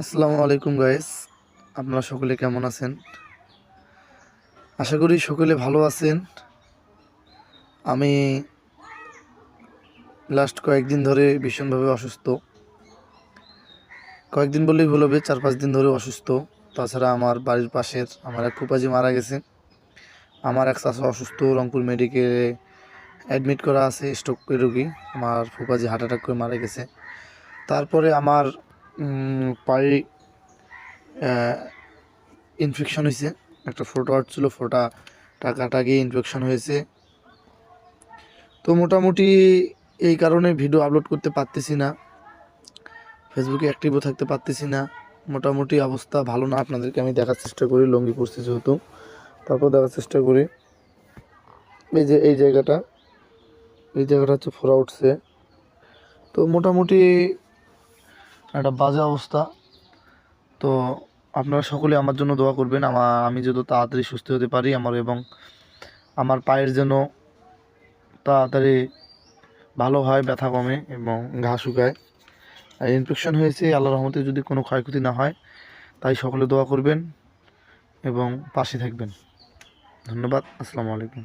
আসসালামু আলাইকুম গাইস, আপনারা সকলে কেমন আছেন? আশা করি সকলে ভালো আছেন। আমি লাস্ট কয়েকদিন ধরে ভীষণভাবে অসুস্থ। কয়েকদিন বললেই ভুল হবে, 4-5 দিন ধরে অসুস্থ। তাছাড়া আমার বাড়ির পাশের আমার এক ফুপাজি মারা গেছে। আমার এক চাচা অসুস্থ, রংপুর মেডিকেলে অ্যাডমিট করা আছে, স্ট্রোক রোগী। আমার ফুপাজি হার্ট অ্যাটাক করে মারা গেছে। তারপরে আমার পায়ে ইনফেকশন হয়েছে, একটা ফোঁটা হচ্ছিল, ফোঁটা গিয়ে ইনফেকশন হয়েছে। তো মোটামুটি এই কারণে ভিডিও আপলোড করতে পারতেছি না, ফেসবুকে অ্যাক্টিভও থাকতে পারতেছি না। মোটামুটি অবস্থা ভালো না, আপনাদেরকে আমি দেখার চেষ্টা করি। লঙ্গি পড়ছি যেহেতু, তারপর দেখার চেষ্টা করি। এই যে এই জায়গাটা হচ্ছে ফোড়া উঠছে। তো মোটামুটি একটা বাজে অবস্থা। তো আপনারা সকলে আমার জন্য দোয়া করবেন, আমি যত তাড়াতাড়ি সুস্থ হতে পারি, এবং আমার পায়ের যেন তাড়াতাড়ি ভালো হয়, ব্যথা কমে এবং ঘা শুকায়। আর ইনফেকশন হয়েছে, আল্লাহর রহমতে যদি কোনো ক্ষয়ক্ষতি না হয়, তাই সকলে দোয়া করবেন এবং পাশে থাকবেন। ধন্যবাদ। আসসালামু আলাইকুম।